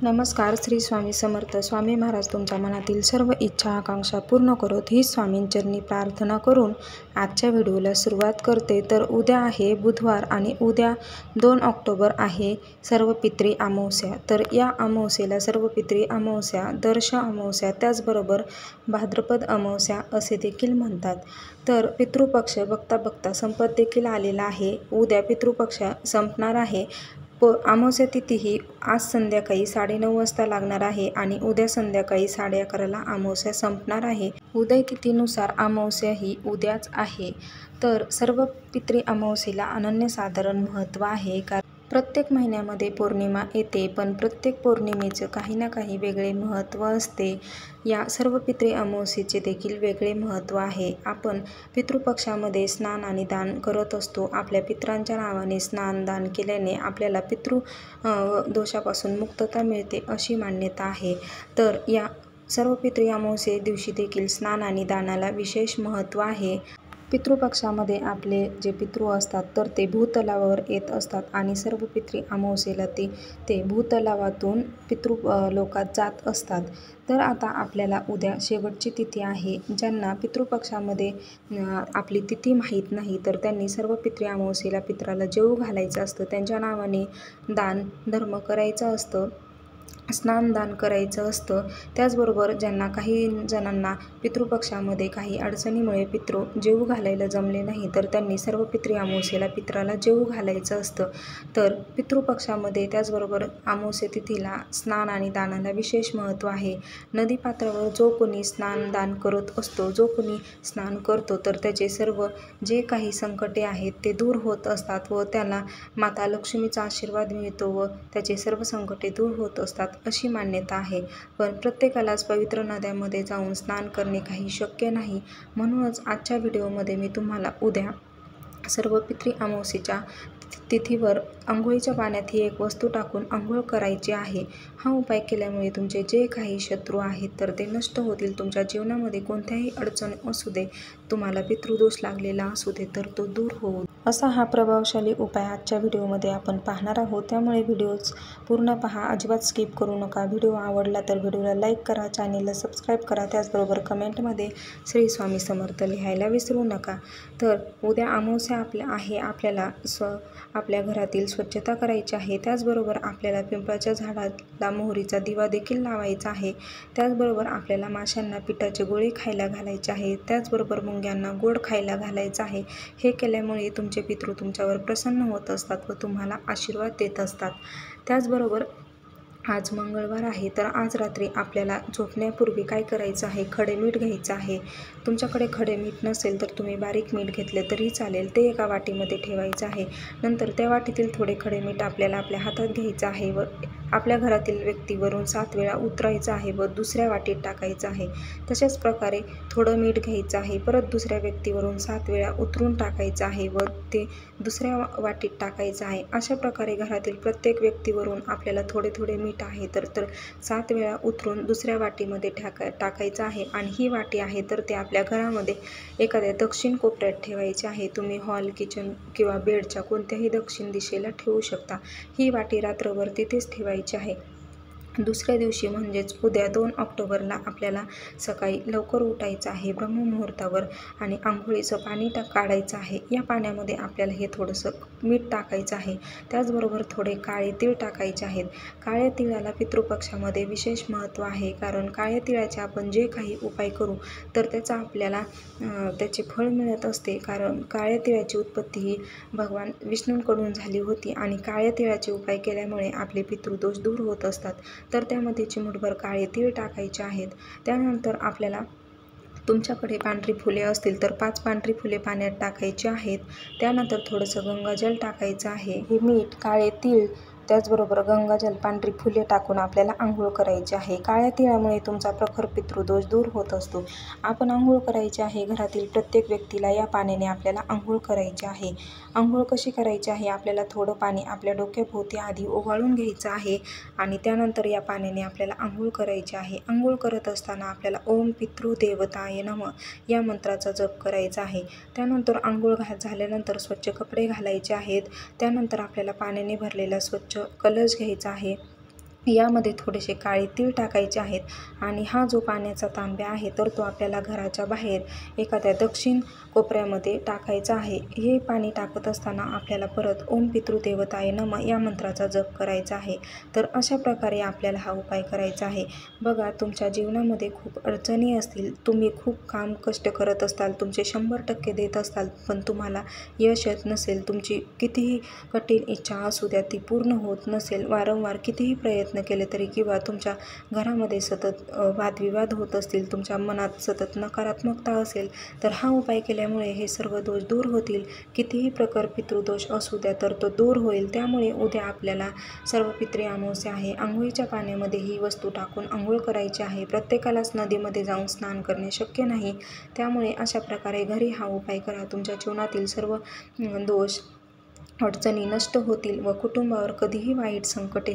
नमस्कार. श्री स्वामी समर्थ. स्वामी महाराज तुमच्या मनातील सर्व इच्छा आकांक्षा पूर्ण करोत ही स्वामींचरणी प्रार्थना करून आजच्या व्हिडिओला सुरुवात करते. तर उद्या आहे बुधवार आणि उद्या 2 ऑक्टोबर आहे सर्वपित्री अमावस्या. तर या अमावस्येला सर्वपित्री अमावस्या, दर्श अमावस्या, त्याचबरोबर भाद्रपद अमावस्या असे देखील म्हणतात. तर पितृपक्ष बघता बघता संपत देखील आलेला आहे. उद्या पितृपक्ष संपणार आहे. अमावस्या तिथी ही आज संध्याकाळी 9:30 वाजता लागणार आहे आणि उद्या संध्याकाळी 11:30ला अमावस्या संपणार आहे. उदय तिथीनुसार अमावस्या ही उद्याच आहे. तर सर्व पित्री अमावस्येला अनन्यसाधारण महत्त्व आहे. कारण प्रत्येक महिन्यामध्ये पौर्णिमा येते, पण प्रत्येक पौर्णिमेचं काही ना काही वेगळे महत्त्व असते. या सर्व पित्री अमावस्येचे देखील वेगळे महत्त्व आहे. आपण पितृपक्षामध्ये स्नान आणि दान करत असतो. आपल्या पितरांच्या नावाने स्नान दान केल्याने आपल्याला पितृ दोषापासून मुक्तता मिळते अशी मान्यता आहे. तर या सर्व पित्री अमावस्ये दिवशी देखील स्नान आणि दानाला विशेष महत्त्व आहे. पितृपक्षामध्ये आपले जे पितृ असतात तर ते भूतलावर येत असतात आणि सर्व पित्री अमावस्येला ते भूतलावातून पितृ लोकात जात असतात. तर आता आपल्याला उद्या शेवटची तिथी आहे. ज्यांना पितृपक्षामध्ये आपली तिथी माहीत नाही तर त्यांनी सर्व पित्री अमावस्येला पितराला जेवू घालायचं असतं, त्यांच्या नावाने दान धर्म करायचं असतं, स्नानदान करायचं असतं. त्याचबरोबर काही जणांना पितृपक्षामध्ये काही अडचणीमुळे पितृ जेवू घालायला जमले नाही तर त्यांनी सर्व पित्री अमावस्येला पितराला जेवू घालायचं असतं. तर पितृपक्षामध्ये त्याचबरोबर अमावस्या तिथीला स्नान आणि दानाला विशेष महत्त्व आहे. नदीपात्रावर जो कोणी स्नान दान करत असतो, जो कोणी स्नान करतो तर त्याचे सर्व जे काही संकटे आहेत ते दूर होत असतात व त्याला माता लक्ष्मीचा आशीर्वाद मिळतो व त्याचे सर्व संकटे दूर होत असतात अशी मान्यता आहे. पण प्रत्येकालाच पवित्र नद्यांमध्ये जाऊन स्नान करणे काही शक्य नाही. म्हणूनच आजच्या व्हिडिओमध्ये मी तुम्हाला उद्या सर्व पित्री अमावस्येच्या तिथीवर अंघोळीच्या पाण्यात ही एक वस्तू टाकून अंघोळ करायची आहे. हा उपाय केल्यामुळे तुमचे जे काही शत्रू आहेत तर ते नष्ट होतील. तुमच्या जीवनामध्ये कोणत्याही अडचण असू दे, तुम्हाला पितृदोष लागलेला असू दे तर तो दूर होईल. असा हा प्रभावशाली उपाय आजच्या व्हिडिओमध्ये आपण पाहणार आहोत. त्यामुळे व्हिडिओज पूर्ण पहा, अजिबात स्किप करू नका. व्हिडिओ आवडला तर व्हिडिओला लाईक करा, चॅनेलला सबस्क्राईब करा, त्याचबरोबर कमेंटमध्ये श्री स्वामी समर्थ लिहायला विसरू नका. तर उद्या अमावस्या आपल्याला आपल्या घरातील स्वच्छता करायची आहे. त्याचबरोबर आपल्याला पिंपळाच्या झाडाला मोहरीचा दिवा देखील लावायचा आहे. त्याचबरोबर आपल्याला माशांना पिठाचे गोळे खायला घालायचे आहे. त्याचबरोबर मुंग्यांना गोड खायला घालायचं आहे. हे केल्यामुळे तुमचे पितृ तुमच्यावर प्रसन्न होत असतात व तुम्हाला आशीर्वाद देत असतात. त्याचबरोबर आज मंगळवार आहे तर आज रात्री आपल्याला झोपण्यापूर्वी काय करायचं आहे, खडे मीठ घ्यायचं आहे. तुमच्याकडे खडे मीठ नसेल तर तुम्ही बारीक मीठ घेतले तरी चालेल. ते एका वाटीमध्ये ठेवायचं आहे. नंतर त्या वाटीतील थोडे खडे मीठ आपल्याला आपल्या हातात घ्यायचं आहे व आपल्या घरातील व्यक्तीवरून 7 वेळा उतरायचं आहे व दुसऱ्या वाटीत टाकायचं आहे. तशाच प्रकारे थोडं मीठ घ्यायचं आहे, परत दुसऱ्या व्यक्तीवरून 7 वेळा उतरून टाकायचं आहे व ते दुसऱ्या वाटीत टाकायचं आहे. अशा प्रकारे घरातील प्रत्येक व्यक्तीवरून आपल्याला थोडे थोडे मीठ आहे तर 7 वेळा उतरून दुसऱ्या वाटीमध्ये टाकायचं आहे. आणि ही वाटी आहे तर ते आपल्या घरामध्ये एखाद्या दक्षिण कोपऱ्यात ठेवायची आहे. तुम्ही हॉल, किचन किंवा बेडच्या कोणत्याही दक्षिण दिशेला ठेवू शकता. ही वाटी रात्रभर तिथेच ठेवायची आहे. दुसऱ्या दिवशी म्हणजेच उद्या 2 ऑक्टोबरला आपल्याला सकाळी लवकर उठायचं आहे ब्रह्ममुहूर्तावर आणि आंघोळीचं पाणी काढायचं आहे. या पाण्यामध्ये आपल्याला हे थोडंसं मीठ टाकायचं आहे. त्याचबरोबर थोडे काळे तीळ टाकायचे आहेत. काळ्या तिळाला पितृपक्षामध्ये विशेष महत्त्व आहे. कारण काळ्या तिळाचे आपण जे काही उपाय करू तर त्याचा आपल्याला त्याचे फळ मिळत असते. कारण काळ्या तिळाची उत्पत्ती ही भगवान विष्णूंकडून झाली होती आणि काळ्या तिळाचे उपाय केल्यामुळे आपले पितृदोष दूर होत असतात. तर त्यामध्ये चिमूटभर काळे तीळ टाकायचे आहेत. त्यानंतर आपल्याला तुमच्याकडे पांढरी फुले असतील तर 5 पांढरी फुले पाण्यात टाकायची आहेत. त्यानंतर थोडंसं गंगाजल टाकायचं आहे. हे मीठ, काळे तीळ, त्याचबरोबर गंगाजल, पांढरी फुले टाकून आपल्याला आंघोळ करायची आहे. काळ्या तिळामुळे तुमचा प्रखर पितृदोष दूर होत असतो. आपण आंघोळ करायची आहे. घरातील प्रत्येक व्यक्तीला या पाण्याने आपल्याला आंघोळ करायची आहे. आंघोळ कशी करायची आहे, आपल्याला थोडं पाणी आपल्या डोक्याभोवती आधी ओवाळून घ्यायचं आहे आणि त्यानंतर या पाण्याने आपल्याला आंघोळ करायची आहे. आंघोळ करत असताना आपल्याला ओम पितृदेवताय नमः या मंत्राचा जप करायचा आहे. त्यानंतर आंघोळ झाल्यानंतर स्वच्छ कपडे घालायचे आहेत. त्यानंतर आपल्याला पाण्याने भरलेला स्वच्छ कलश घ्यायचा आहे. यामध्ये थोडेसे काळे तीळ टाकायचे आहेत आणि हा जो पाण्याचा तांब्या आहे तर तो आपल्याला घराच्या बाहेर एखाद्या दक्षिण कोपऱ्यामध्ये टाकायचा आहे. हे पाणी टाकत असताना आपल्याला परत ओम पितृदेवताय नमः या मंत्राचा जप करायचा आहे. तर अशा प्रकारे आपल्याला हा उपाय करायचा आहे. बघा, तुमच्या जीवनामध्ये खूप अडचणी असतील, तुम्ही खूप काम कष्ट करत असताल, तुमचे 100% देत असताल, पण तुम्हाला यश येत नसेल, तुमची कितीही कठीण इच्छा असू द्या ती पूर्ण होत नसेल, वारंवार कितीही प्रयत्न केले तरी किंवा तुमच्या घरामध्ये सतत वादविवाद होत असतील, तुमच्या मनात सतत नकारात्मकता असेल, तर हा उपाय केल्यामुळे हे सर्व दोष दूर होतील. कितीही प्रकार पितृदोष असू द्या तर तो दूर होईल. त्यामुळे उद्या आपल्याला सर्व पितृ अमावस्या आहे. अंघोळीच्या पाण्यामध्ये ही वस्तू टाकून अंघोळ करायची आहे. प्रत्येकालाच नदीमध्ये जाऊन स्नान करणे शक्य नाही. त्यामुळे अशा प्रकारे घरी हा उपाय करा. तुमच्या जीवनातील सर्व दोष अडचणी नष्ट होतील व कुटुंबावर कधीही वाईट संकटे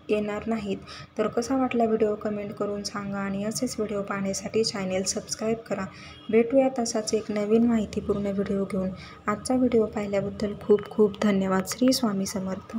येणार नाहीत. तर कसा वाटला व्हिडिओ कमेंट करून सांगा आणि असेच व्हिडिओ पाहण्यासाठी चॅनेल सबस्क्राईब करा. भेटूयात असाच एक नवीन माहितीपूर्ण व्हिडिओ घेऊन. आजचा व्हिडिओ पाहिल्याबद्दल खूप खूप धन्यवाद. श्री स्वामी समर्थ.